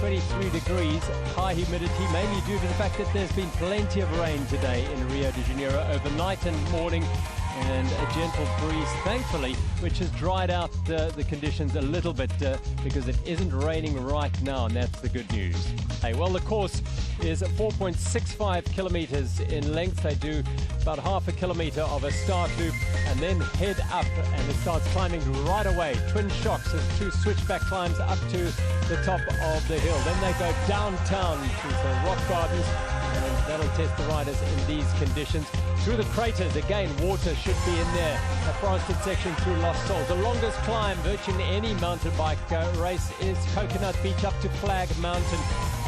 23 degrees, high humidity, mainly due to the fact that there's been plenty of rain today in Rio de Janeiro overnight and morning, and a gentle breeze, thankfully, which has dried out the conditions a little bit because it isn't raining right now, and that's the good news. Hey, well, the course is 4.65 kilometers in length. They do about half a kilometer of a start loop and then head up, and it starts climbing right away. Twin shocks as two switchback climbs up to the top of the hill. Then they go downtown to the rock gardens, and that'll test the riders in these conditions. Through the craters, again, water should be in there. A forested section through Lost Soul. The longest climb virtually any mountain bike race is Coconut Beach up to Flag Mountain,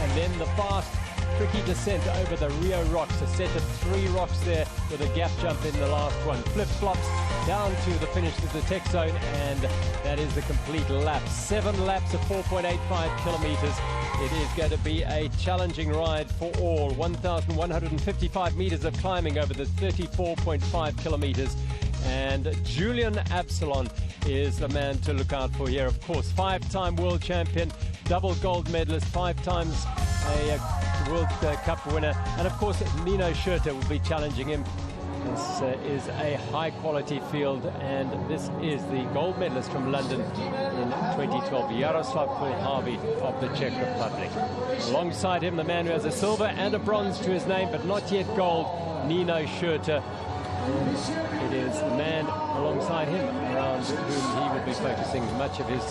and then the fast, tricky descent over the Rio rocks. A set of 3 rocks there with a gap jump in the last one. Flip-flops down to the finish of the tech zone, and that is the complete lap. 7 laps of 4.85 kilometers. It is going to be a challenging ride for all. 1,155 meters of climbing over the 34.5 kilometers. And Julian Absalon is the man to look out for here. Of course, 5-time world champion, double gold medalist, 5 times a World Cup winner. And of course, Nino Schurter will be challenging him. This is a high-quality field, and this is the gold medalist from London in 2012, Jaroslav Kulhavy of the Czech Republic. Alongside him, the man who has a silver and a bronze to his name, but not yet gold, Nino Schurter. It is the man alongside him around whom he will be focusing much of his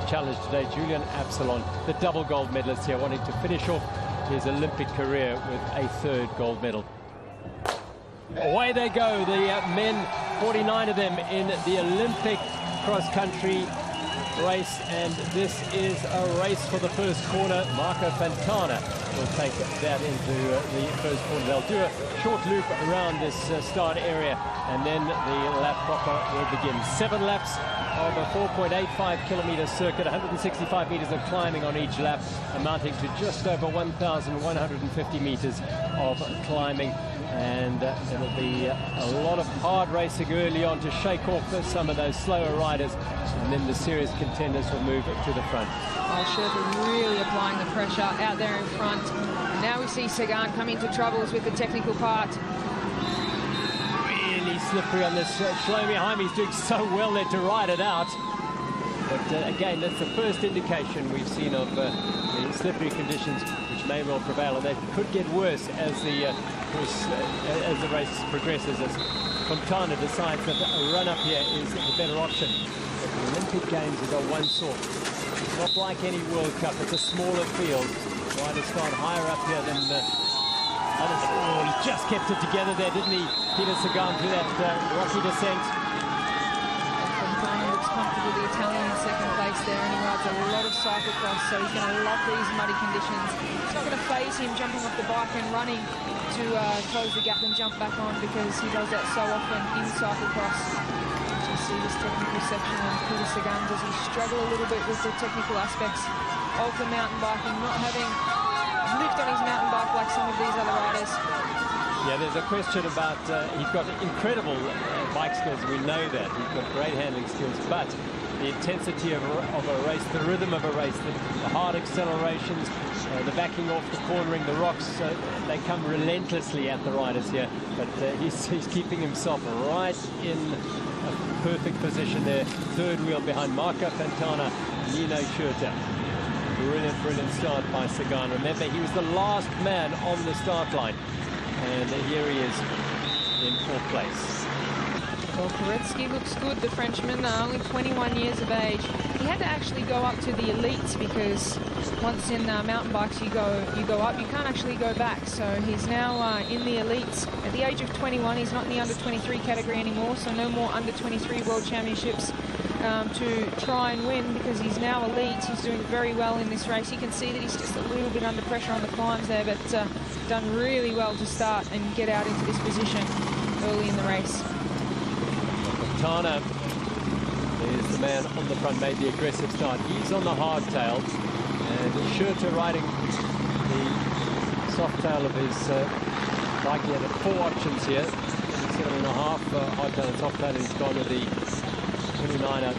challenge today, Julian Absalon, the double gold medalist here, wanting to finish off his Olympic career with a 3rd gold medal. Away they go, the men, 49 of them in the Olympic cross-country race, and this is a race for the first corner. Marco Fontana will take that into the first corner. They'll do a short loop around this start area, and then the lap proper will begin. 7 laps of a 4.85 kilometer circuit, 165 meters of climbing on each lap, amounting to just over 1,150 meters of climbing. And it'll be a lot of hard racing early on to shake off some of those slower riders, and then the serious contenders will move to the front. Oh, Schurter really applying the pressure out there in front. And now we see Sagan come into troubles with the technical part. Really slippery on this. Shlomi Jaime's doing so well there to ride it out. But again, that's the first indication we've seen of the slippery conditions, which may well prevail, and they could get worse as the race progresses, as Fontana decides that a run up here is the better option. But the Olympic Games is a one-sort. It's not like any World Cup. It's a smaller field. Riders start higher up here than others. Oh, he just kept it together there, didn't he? Peter Sagan through that rocky descent. Fontana looks comfortable, the Italian in 2nd place there, and he rides a lot of cyclocross, so he's going to love these muddy conditions. It's not going to faze him jumping off the bike and running to close the gap and jump back on, because he does that so often in cyclocross. You see this technical section, and Peter Sagan, does he struggle a little bit with the technical aspects of the mountain biking, not having lift on his mountain bike like some of these other riders. Yeah, there's a question about, he's got incredible bike skills, we know that. He's got great handling skills, but the intensity of a race, the rhythm of a race, the hard accelerations, the backing off, the cornering, the rocks, they come relentlessly at the riders here. But he's keeping himself right in a perfect position there. 3rd wheel behind Marco Fontana, Nino Schurter. Brilliant, brilliant start by Sagan. Remember, he was the last man on the start line. And here he is in 4th place. Well, Koretsky looks good, the Frenchman, only 21 years of age. He had to actually go up to the elites, because once in mountain bikes you go up, you can't actually go back. So he's now in the elites. At the age of 21, he's not in the under-23 category anymore, so no more under-23 World Championships to try and win, because he's now elite. He's doing very well in this race. You can see that he's just a little bit under pressure on the climbs there, but done really well to start and get out into this position early in the race. Fontana is the man on the front, made the aggressive start. He's on the hardtail, and Schurter riding the soft tail of his bike. He had 4 options here, 7.5 hardtail and soft tail, and he's gone with the 29er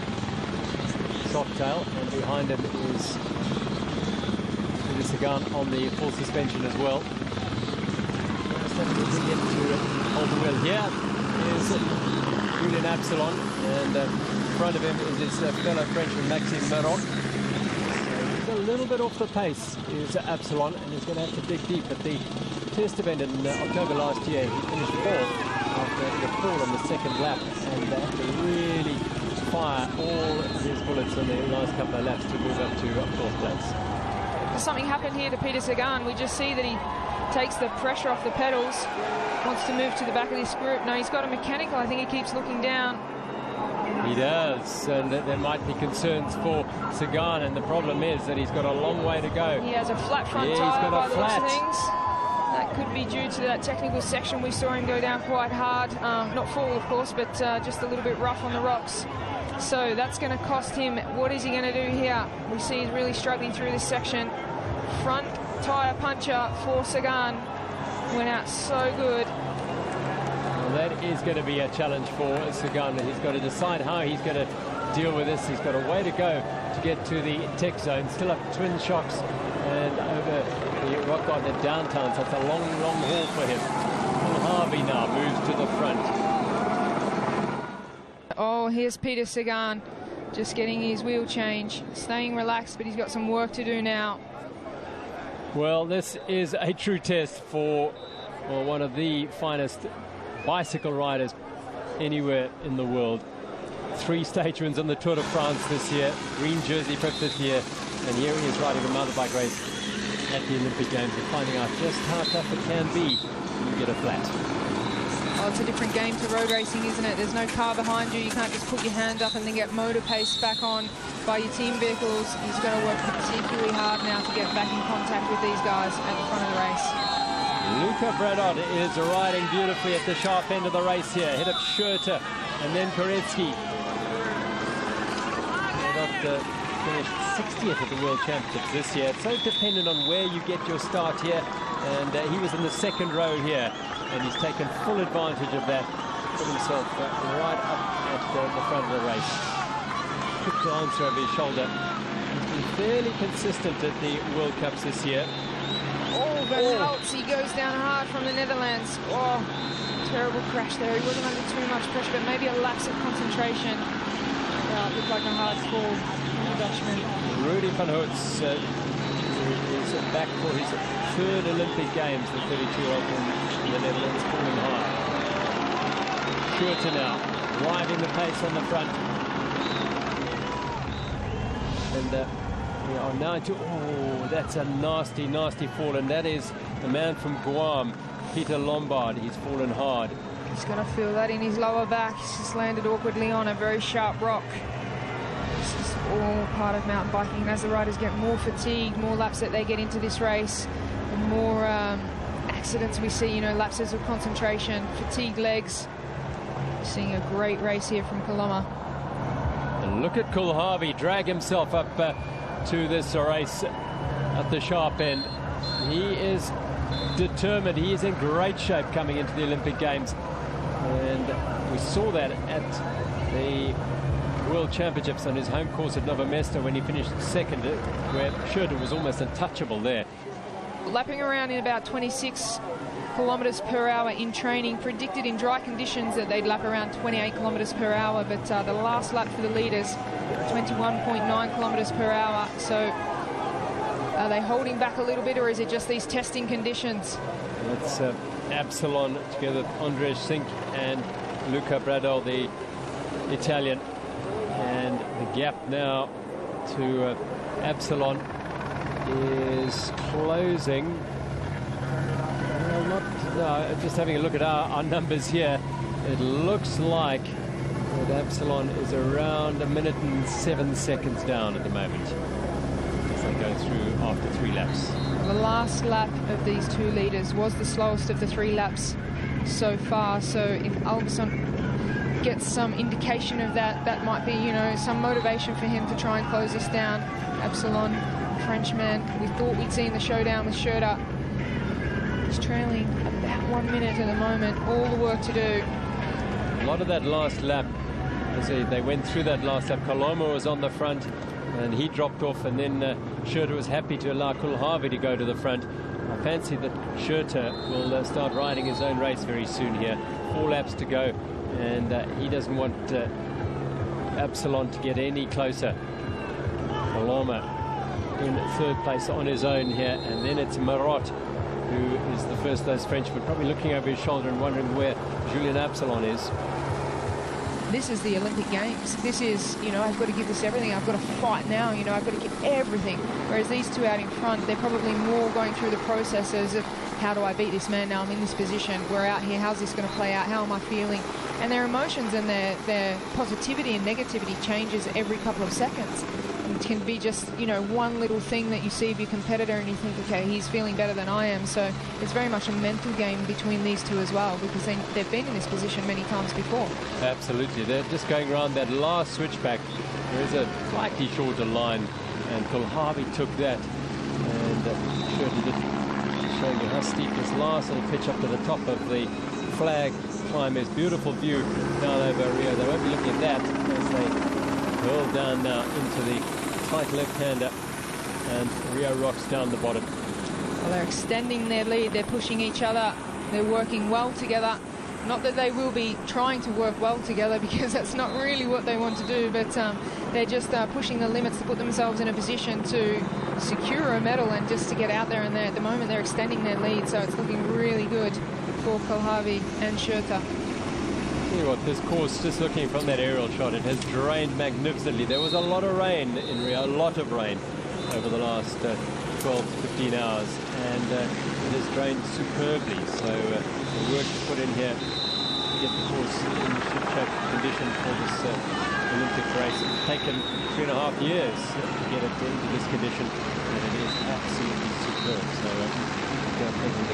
soft tail, and behind him is Sagan on the full suspension as well. Just have to get to hold the wheel. Here is Julian Absalon, and in front of him is his fellow Frenchman Maxime Maroc. He's a little bit off the pace is Absalon, and he's going to have to dig deep. At the test event in October last year, he finished fourth after the fall on the second lap, and they had to really fire all his bullets on the last couple of laps to move up to fourth place. Something happened here to Peter Sagan. We just see that he takes the pressure off the pedals, wants to move to the back of this group. No, he's got a mechanical. I think he keeps looking down. He does, and there might be concerns for Sagan, and the problem is that he's got a long way to go. He has a flat front tyre by the looks of things. That could be due to that technical section. We saw him go down quite hard. Not fall, of course, but just a little bit rough on the rocks. So that's going to cost him. What is he going to do here? We see he's really struggling through this section. Front tyre puncher for Sagan. Went out so good. Well, that is going to be a challenge for Sagan. He's got to decide how he's going to deal with this. He's got a way to go to get to the tech zone. Still up twin shocks and over the rock garden downtown. So it's a long, long haul for him. And Harvey now moves to the front. Oh, here's Peter Sagan just getting his wheel change, staying relaxed, but he's got some work to do now. Well, this is a true test for one of the finest bicycle riders anywhere in the world. 3 stage wins on the Tour de France this year, green jersey 5th this year, and here he is riding a mountain-bike race at the Olympic Games and finding out just how tough it can be when you get a flat. Oh, it's a different game to road racing, isn't it? There's no car behind you. You can't just put your hand up and then get motor pace back on by your team vehicles. He's got to work particularly hard now to get back in contact with these guys at the front of the race. Luca Bradot is riding beautifully at the sharp end of the race here, ahead of Schurter and then Koretsky. Bradot finished 60th at the World Championships this year. It's so dependent on where you get your start here, and he was in the second row here, and he's taken full advantage of that, put himself right up at the front of the race. Quick glance over his shoulder. He's been fairly consistent at the World Cups this year. Oh, Van Hultz, he goes down hard from the Netherlands. Oh, terrible crash there. He wasn't under too much pressure, but maybe a lapse of concentration. It looked like a hard fall from the Dutchman. Rudy van Hultz is back for his 3rd Olympic Games, the 32-year-old in the Netherlands, falling hard. Schurter now, driving the pace on the front. And we are now to, oh, that's a nasty, nasty fall, and that is the man from Guam, Peter Lombard. He's fallen hard. He's going to feel that in his lower back. He's just landed awkwardly on a very sharp rock. This is all part of mountain biking. As the riders get more fatigued, more laps that they get into this race, the more accidents we see, you know, lapses of concentration, fatigued legs. We're seeing a great race here from Coloma. And look at Kulharvi drag himself up to this race at the sharp end. He is determined. He is in great shape coming into the Olympic Games. And we saw that at the World Championships on his home course at Novo Mesto when he finished 2nd, where Schurter was almost untouchable there. Lapping around in about 26 kilometres per hour in training. Predicted in dry conditions that they'd lap around 28 kilometres per hour, but the last lap for the leaders, 21.9 kilometres per hour. So are they holding back a little bit, or is it just these testing conditions? That's Absalon together with Andrej Sink and Luca Bradot, the Italian. And the gap now to Absalon is closing. Well, just having a look at our numbers here, it looks like that Absalon is around 1 minute and 7 seconds down at the moment as they go through after 3 laps. The last lap of these 2 leaders was the slowest of the 3 laps so far, so if Alberson gets some indication of that, that might be, you know, some motivation for him to try and close this down. Absalon, Frenchman, we thought we'd seen the showdown with Schurter. He's trailing about 1 minute at the moment. All the work to do. A lot of that last lap, as they went through that last lap, Coloma was on the front and he dropped off, and then Schurter was happy to allow Kulhavi to go to the front. I fancy that Schurter will start riding his own race very soon here. 4 laps to go, and he doesn't want Absalon to get any closer. Paloma in 3rd place on his own here, and then it's Marot, who is the first of those Frenchmen, probably looking over his shoulder and wondering where Julian Absalon is. This is the Olympic Games. This is, you know, I've got to give this everything. I've got to fight now. You know, I've got to give everything. Whereas these two out in front, they're probably more going through the processes of how do I beat this man now? I'm in this position. We're out here. How's this going to play out? How am I feeling? And their emotions and their positivity and negativity changes every couple of seconds. It can be just, you know, one little thing that you see of your competitor and you think, okay, he's feeling better than I am. So it's very much a mental game between these two as well, because they've been in this position many times before. Absolutely. They're just going around that last switchback. There is a slightly shorter line, and Kulhavi took that. And Schurter did, showing you how steep this last little pitch up to the top of the flag climb is. Beautiful view down over Rio. They won't be looking at that as they hurl down now into the tight left-hander, and Rio rocks down the bottom. Well, they're extending their lead. They're pushing each other. They're working well together. Not that they will be trying to work well together, because that's not really what they want to do, but they're just pushing the limits to put themselves in a position to secure a medal and just to get out there. And at the moment they're extending their lead, so it's looking really good for Kulhavi and Schurter. Tell you what, this course, just looking from that aerial shot, it has drained magnificently. There was a lot of rain in Rio, a lot of rain over the last 12 to 15 hours, and it has drained superbly. So the work put in here to get the course in ship-shape condition for this Olympic race. It's taken 3.5 years to get it into this condition, and it is absolutely superb. So the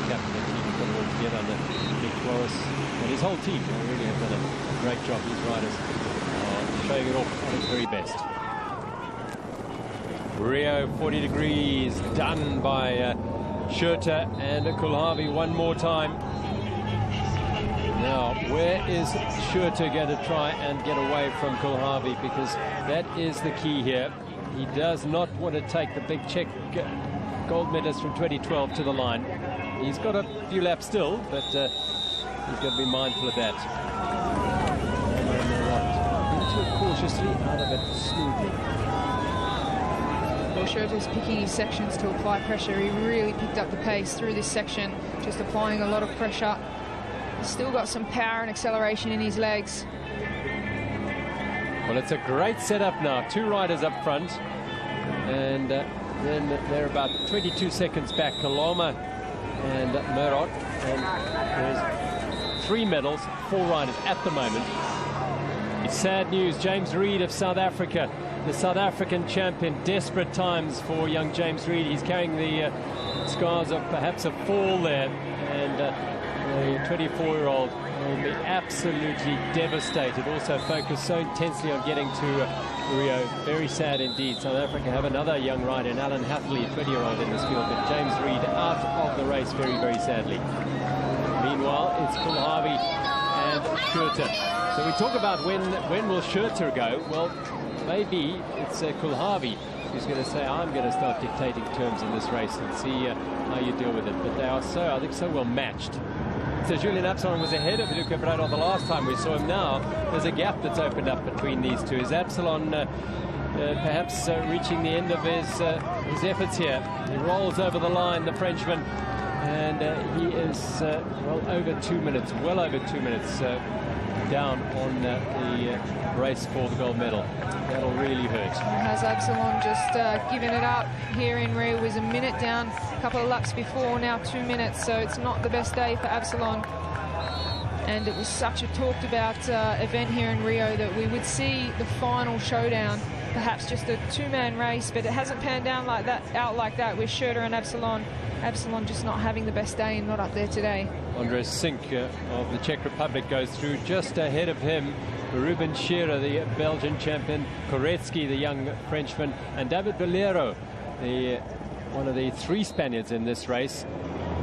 captain of the team put it all together under Nick Flores and his whole team. They really have done a great job. These riders showing it off at its very best. Rio, 40 degrees, done by Schurter and Kulhavi one more time. Now, where is Schurter going to try and get away from Kulhavi? Because that is the key here. He does not want to take the big Czech gold medalist from 2012 to the line. He's got a few laps still, but he's got to be mindful of that. Too cautiously out of it smoothly. Well, Schurter's picking his sections to apply pressure. He really picked up the pace through this section, just applying a lot of pressure. He's still got some power and acceleration in his legs. Well, it's a great setup now. 2 riders up front, and then they're about 22 seconds back, Kaloma and Merot. And there's 3 medals, 4 riders at the moment. It's sad news. James Reed of South Africa, the South African champion. Desperate times for young James Reed. He's carrying the scars of perhaps a fall there, and the 24-year-old will be absolutely devastated. Also focused so intensely on getting to Rio. Very sad indeed. South Africa have another young rider, Alan Hathley, a 20-year-old in this field, but James Reed out of the race very, very sadly. Meanwhile, it's Kulhavi and Schurter. So we talk about when will Schurter go? Well, maybe it's Kulhavi who's going to say, I'm going to start dictating terms in this race and see how you deal with it. But they are so, I think, so well matched. So Julian Absalon was ahead of Luca Bradon the last time we saw him. Now there's a gap that's opened up between these two. Is Absalon perhaps reaching the end of his efforts here? He rolls over the line, the Frenchman, and he is well over 2 minutes, well over 2 minutes down on the race for the gold medal. That'll really hurt. Has Absalon just given it up here in Rio? Was a minute down a couple of laps before, now 2 minutes, so it's not the best day for Absalon. And it was such a talked about event here in Rio that we would see the final showdown, perhaps just a 2-man race, but it hasn't panned out like that with Schurter and Absalon. Absalon just not having the best day and not up there today. Andres Sink of the Czech Republic goes through. Just ahead of him, Ruben Schurter, the Belgian champion, Koretsky, the young Frenchman, and David Bolero, one of the 3 Spaniards in this race.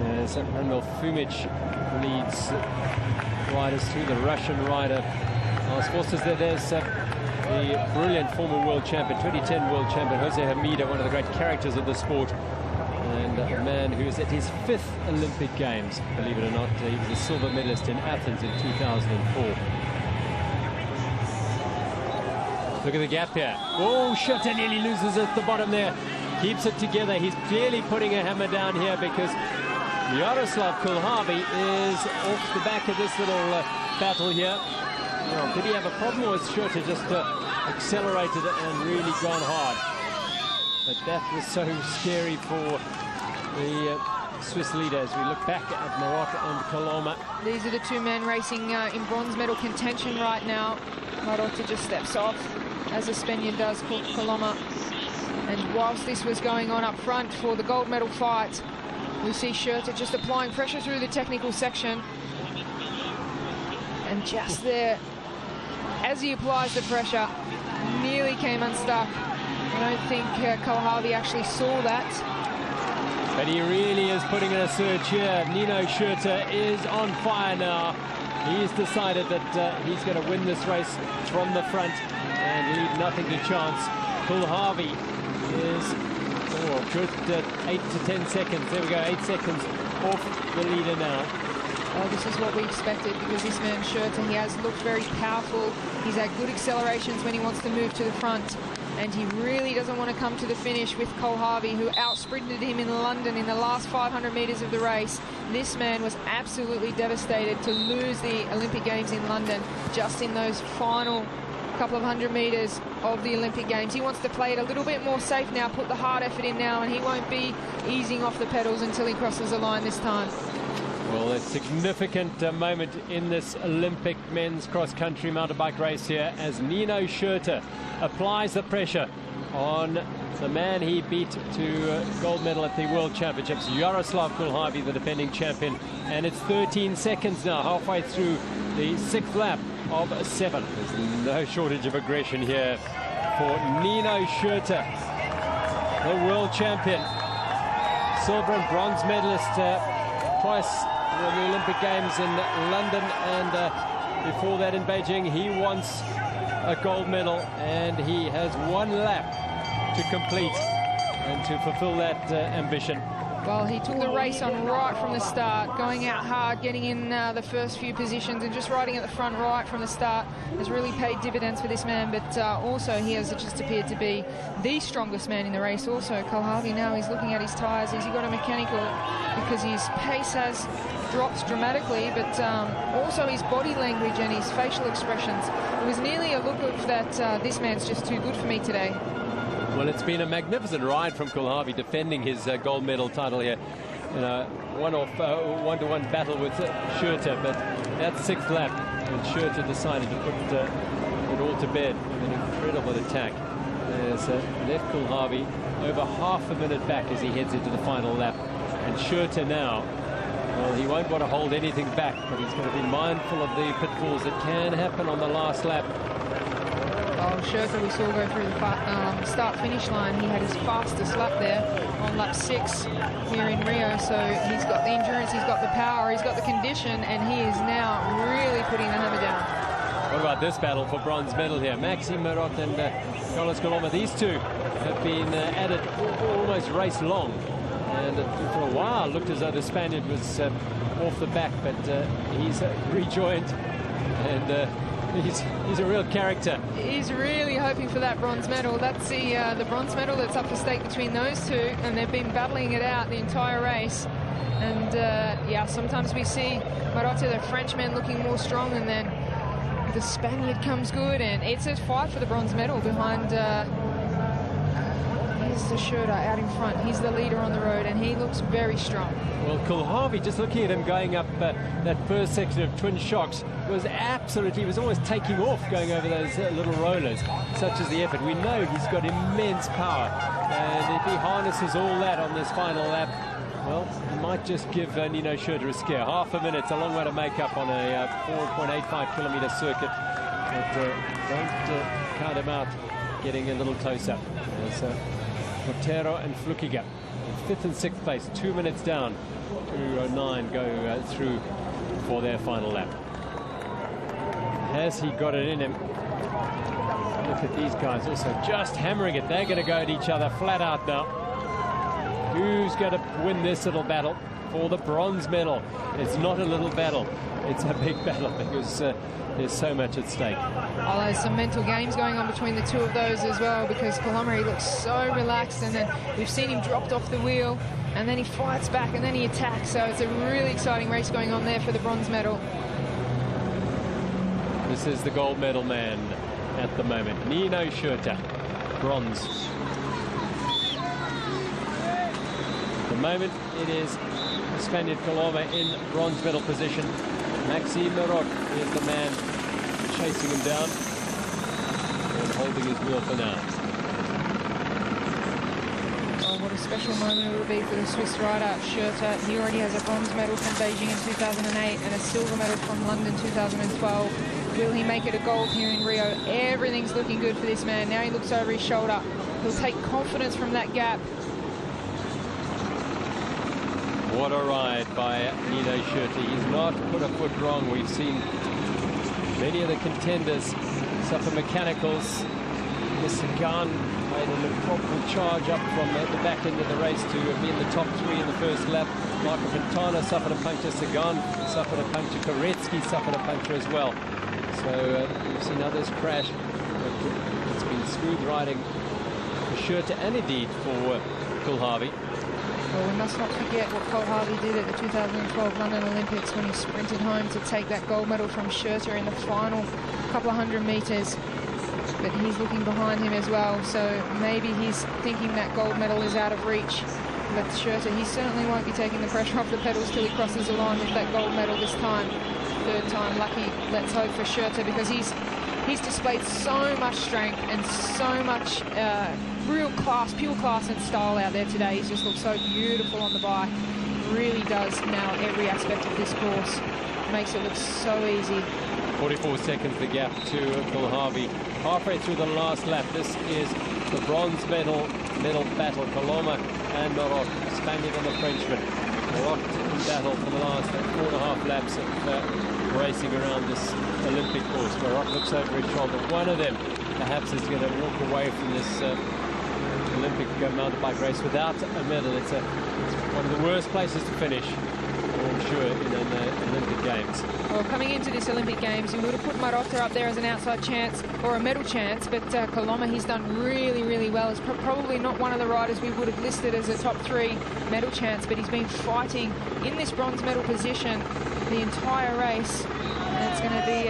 As Manuel Fumic leads riders through. The Russian rider Lars Forsters there. There's the brilliant former world champion, 2010 world champion, Jose Hamida, one of the great characters of the sport, and a man who's at his 5th Olympic Games, believe it or not. He was a silver medalist in Athens in 2004. Look at the gap here. Oh, Schurter nearly loses at the bottom there. Keeps it together. He's clearly putting a hammer down here because Yaroslav Kulhavi is off the back of this little battle here. Well, did he have a problem, or was Schurter just accelerated and really gone hard? But that was so scary for the Swiss leader as we look back at Marotte and Coloma. These are the two men racing in bronze medal contention right now. Marotte just steps off, as the Spaniard does, Coloma. And whilst this was going on up front for the gold medal fight, we see Schurter just applying pressure through the technical section. And just there, as he applies the pressure, nearly came unstuck. I don't think Kulhavi actually saw that. But he really is putting in a surge here. Nino Schurter is on fire now. He's decided that he's going to win this race from the front and leave nothing to chance. Kulhavi is good at 8 to 10 seconds. There we go, 8 seconds off the leader now. Oh, this is what we expected, because this man Schurter, he has looked very powerful. He's had good accelerations when he wants to move to the front, and he really doesn't want to come to the finish with Kulhavi, who out-sprinted him in London in the last 500 meters of the race. This man was absolutely devastated to lose the Olympic Games in London just in those final couple of 100 meters of the Olympic Games. He wants to play it a little bit more safe now, put the hard effort in now, and he won't be easing off the pedals until he crosses the line this time. Well, a significant moment in this Olympic men's cross-country mountain bike race here as Nino Schurter applies the pressure on the man he beat to gold medal at the World Championships, Yaroslav Kulhavi, the defending champion. And it's 13 seconds now, halfway through the 6th lap of 7. There's no shortage of aggression here for Nino Schurter, the world champion, silver and bronze medalist twice in the Olympic Games in London, and before that in Beijing. He wants a gold medal, and he has 1 lap to complete and to fulfill that ambition. Well, he took the race on right from the start, going out hard, getting in the first few positions, and just riding at the front right from the start has really paid dividends for this man. But also he has just appeared to be the strongest man in the race. Also, Kulhavi now, he's looking at his tyres. Has he got a mechanical? Because his pace has dropped dramatically, but also his body language and his facial expressions. It was nearly a look of that this man's just too good for me today. Well, it's been a magnificent ride from Kulhavi, defending his gold medal title here. You know, one-to-one battle with Schurter, but that 6th lap, and Schurter decided to put it all to bed with an incredible attack. There's left Kulhavi over half a minute back as he heads into the final lap. And Schurter now, well, he won't want to hold anything back, but he's going to be mindful of the pitfalls that can happen on the last lap. Oh, Schurter, we saw go through the start-finish line. He had his fastest lap there on lap 6 here in Rio. So he's got the endurance, he's got the power, he's got the condition, and he is now really putting the hammer down. What about this battle for bronze medal here? Maxime Marotte and Carlos Coloma. These two have been at it almost race long. And for a while looked as though the Spaniard was off the back, but he's rejoined, and he's a real character. He's really hoping for that bronze medal. That's the bronze medal that's up for stake between those two, and they've been battling it out the entire race. And yeah, sometimes we see Marotte, the Frenchman, looking more strong, and then the Spaniard comes good, and it's a fight for the bronze medal behind here's the Schurter out in front. He's the leader on the road, and he looks very strong. Well, Kulhavi, just looking at him going up that first section of twin shocks, was almost taking off going over those little rollers. Such is the effort. We know he's got immense power, and if he harnesses all that on this final lap, well, he might just give Nino Schurter a scare. Half a minute's a long way to make up on a 4.85 kilometer circuit, but don't count him out getting a little closer. Otero and Flukiger in 5th and 6th place, 2 minutes down. 2:09 go through for their final lap. Has he got it in him Look at these guys also just hammering it. They're going to go at each other flat out now. Who's going to win this little battle for the bronze medal? It's not a little battle. It's a big battle because there's so much at stake. Oh, there's some mental games going on between the two of those as well, because Colombo looks so relaxed, and then we've seen him dropped off the wheel, and then he fights back, and then he attacks. So it's a really exciting race going on there for the bronze medal. This is the gold medal man at the moment, Nino Schurter, bronze. At the moment, it is the Spaniard Colombo in bronze medal position. Maxime Maroc is the man chasing him down and holding his wheel for now. Oh, what a special moment it will be for the Swiss rider, Schurter. He already has a bronze medal from Beijing in 2008 and a silver medal from London 2012. Will he make it a gold here in Rio? Everything's looking good for this man. Now he looks over his shoulder. He'll take confidence from that gap. What a ride by Nino Schurter. He's not put a foot wrong. We've seen many of the contenders suffer mechanicals. The Sagan made an improper charge up from the back end of the race to be in the top three in the first lap. Michael Quintana suffered a puncture. Sagan suffered a puncture. Koretsky suffered a puncture as well. So we've seen others crash. But it's been smooth riding for Schurter and indeed for Kulhavi. Well, we must not forget what Kulhavi did at the 2012 London Olympics when he sprinted home to take that gold medal from Schurter in the final couple of hundred meters. But he's looking behind him as well, so maybe he's thinking that gold medal is out of reach. But Schurter, he certainly won't be taking the pressure off the pedals till he crosses the line with that gold medal this time. Third time lucky, let's hope for Schurter, because he's displayed so much strength and so much real class, pure class and style out there today. He's just looked so beautiful on the bike. Really does nail every aspect of this course. Makes it look so easy. 44 seconds the gap to Kulhavi. Halfway through the last lap, this is the bronze medal battle. Coloma and Maroc, Spaniard and the Frenchman. Maroc in battle for the last 4.5 laps of racing around this Olympic course. Maroc looks over his shoulder. One of them perhaps is going to walk away from this Olympic mountain bike race without a medal. It's one of the worst places to finish, I'm sure, in an Olympic Games. Well, coming into this Olympic Games, you would have put Marotta up there as an outside chance or a medal chance, but Coloma, he's done really, really well. He's probably not one of the riders we would have listed as a top 3 medal chance, but he's been fighting in this bronze medal position the entire race. And it's going to be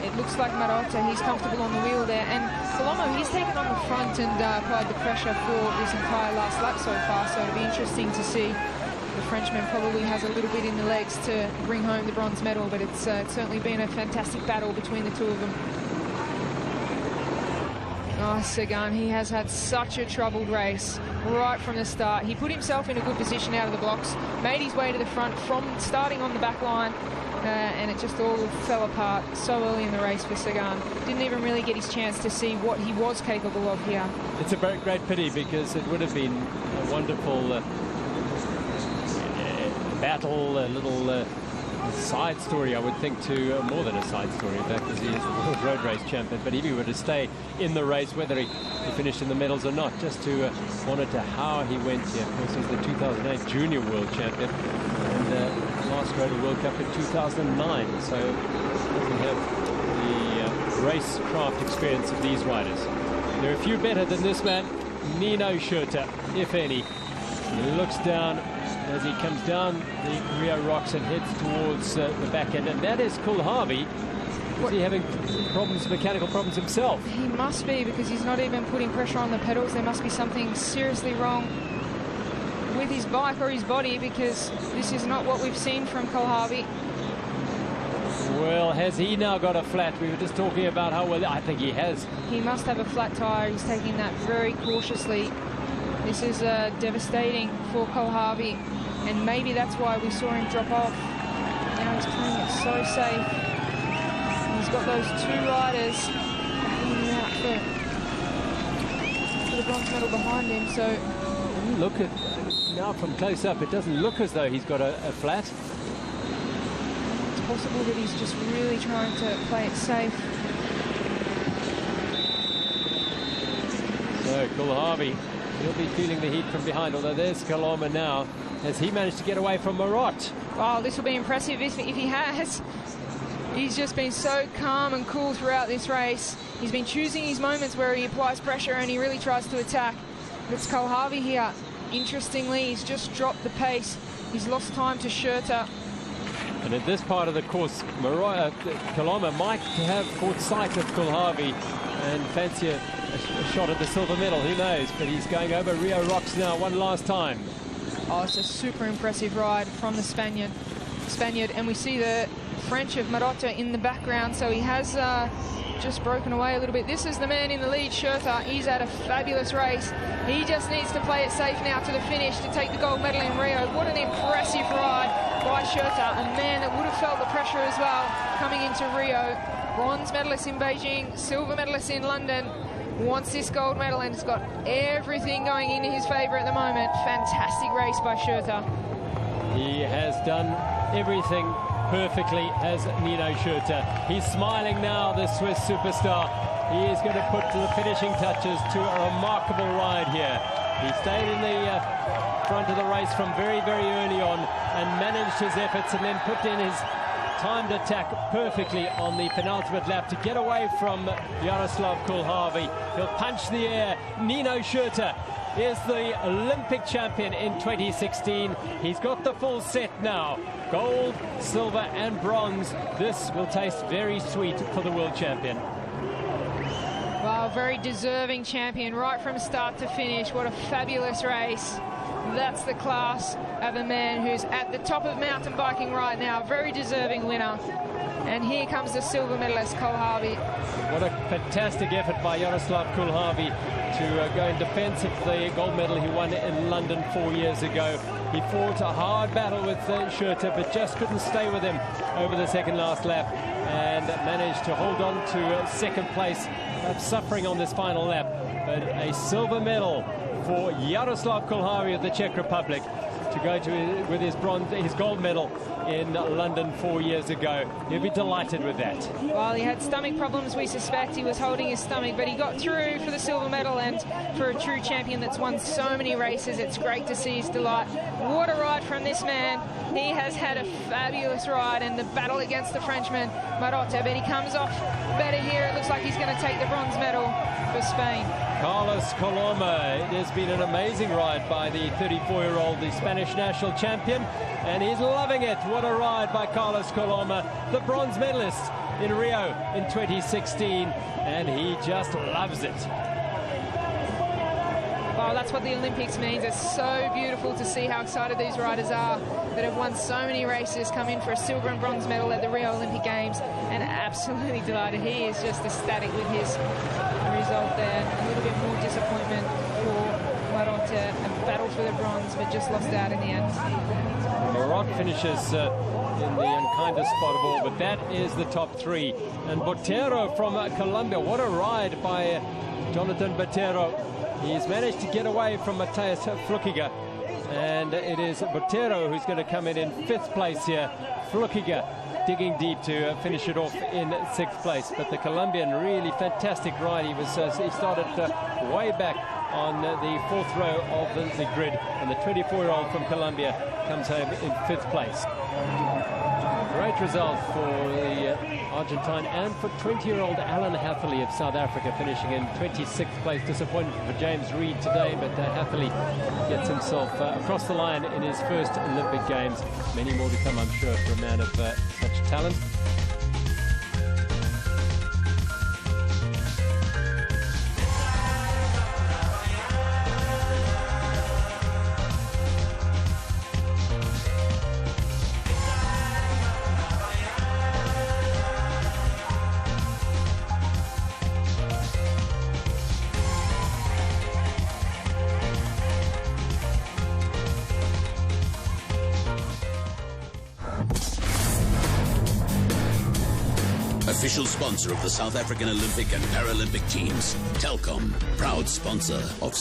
it looks like Marotta, he's comfortable on the wheel there. And Coloma, he's taken on the front and applied the pressure for this entire last lap so far, so it'll be interesting to see. The Frenchman probably has a little bit in the legs to bring home the bronze medal, but it's certainly been a fantastic battle between the two of them. Oh, Sagan, he has had such a troubled race right from the start. He put himself in a good position out of the blocks, made his way to the front from starting on the back line, and it just all fell apart so early in the race for Sagan. Didn't even really get his chance to see what he was capable of here. It's a very great pity, because it would have been a wonderful battle, a little side story, I would think, to more than a side story, in fact, because he is the world road race champion. But if he were to stay in the race, whether he finished in the medals or not, just to monitor how he went here. Of course, he's the 2008 Junior World Champion and last rode a World Cup in 2009, so doesn't have the racecraft experience of these riders. There are a few better than this man, Nino Schurter, if any. He looks down as he comes down the Rio rocks and heads towards the back end, and that is Kulhavi. Is he having problems, mechanical problems himself? He must be, because he's not even putting pressure on the pedals. There must be something seriously wrong with his bike or his body, because this is not what we've seen from Kulhavi. Well, has he now got a flat? We were just talking about how well, I think he has. He must have a flat tire. He's taking that very cautiously. This is devastating for Kulhavi, and maybe that's why we saw him drop off. Now he's playing it so safe. He's got those 2 riders out for the bronze medal behind him. So look at now from close up, it doesn't look as though he's got a flat. It's possible that he's just really trying to play it safe. Kulharvi, he'll be feeling the heat from behind, although there's Kaloma now. Has he managed to get away from Marot? Well, this will be impressive if he has. He's just been so calm and cool throughout this race. He's been choosing his moments where he applies pressure and he really tries to attack. But it's Kulharvi here. Interestingly, he's just dropped the pace. He's lost time to Schurter. And at this part of the course, Kaloma might have caught sight of Kulharvi and fancy a shot at the silver medal. Who knows? But he's going over Rio rocks now one last time. Oh, it's a super impressive ride from the Spaniard. And we see the French of Marotta in the background, so he has just broken away a little bit. This is the man in the lead, Schurter. He's had a fabulous race. He just needs to play it safe now to the finish to take the gold medal in Rio. What an impressive ride by Schurter, a man that would have felt the pressure as well coming into Rio. Bronze medalist in Beijing, silver medalist in London. Wants this gold medal and has got everything going into his favour at the moment. Fantastic race by Schurter. He has done everything perfectly, has Nino Schurter. He's smiling now, the Swiss superstar. He is going to put the finishing touches to a remarkable ride here. He stayed in the front of the race from very, very early on and managed his efforts and then put in his timed attack perfectly on the penultimate lap to get away from Yaroslav Kulharvi. He'll punch the air. Nino Schurter is the Olympic champion in 2016. He's got the full set now. Gold, silver and bronze. This will taste very sweet for the world champion. Wow, very deserving champion right from start to finish. What a fabulous race. That's the class of a man who's at the top of mountain biking right now. Very deserving winner. And here comes the silver medalist, Kulharvi. What a fantastic effort by Yaroslav Kulharvi to go in defense of the gold medal he won in London 4 years ago. He fought a hard battle with Schurter, but just couldn't stay with him over the second last lap and managed to hold on to second place, suffering on this final lap. But a silver medal for Yaroslav Kulharvi of the Czech Republic to go to with his gold medal in London 4 years ago. He'll be delighted with that. Well, he had stomach problems, we suspect. He was holding his stomach, but he got through for the silver medal, and for a true champion that's won so many races, it's great to see his delight. What a ride from this man. He has had a fabulous ride in the battle against the Frenchman, Marotta, but he comes off better here. It looks like he's going to take the bronze medal for Spain. Carlos Coloma. It has been an amazing ride by the 34-year-old, the Spanish national champion, and he's loving it. What a ride by Carlos Coloma, the bronze medalist in Rio in 2016, and he just loves it. Well, that's what the Olympics means. It's so beautiful to see how excited these riders are that have won so many races, come in for a silver and bronze medal at the Rio Olympic Games, and absolutely delighted. He is just ecstatic with his result there. A little bit more disappointment for Marotta, a battle for the bronze, but just lost out in the end. Marot finishes in the unkindest spot of all, but that is the top three. And Botero from Colombia, what a ride by Jonathan Botero. He's managed to get away from Matthias Flukiger, and it is Botero who's going to come in fifth place here. Flukiger digging deep to finish it off in sixth place. But the Colombian, really fantastic ride. He started way back on the fourth row of the grid, and the 24-year-old from Colombia comes home in fifth place. Great result for the Argentine and for 20-year-old Alan Hatherley of South Africa, finishing in 26th place. Disappointed for James Reed today, but Hatherley gets himself across the line in his first Olympic Games. Many more to come, I'm sure, for a man of such talent. Official sponsor of the South African Olympic and Paralympic teams. Telkom, proud sponsor of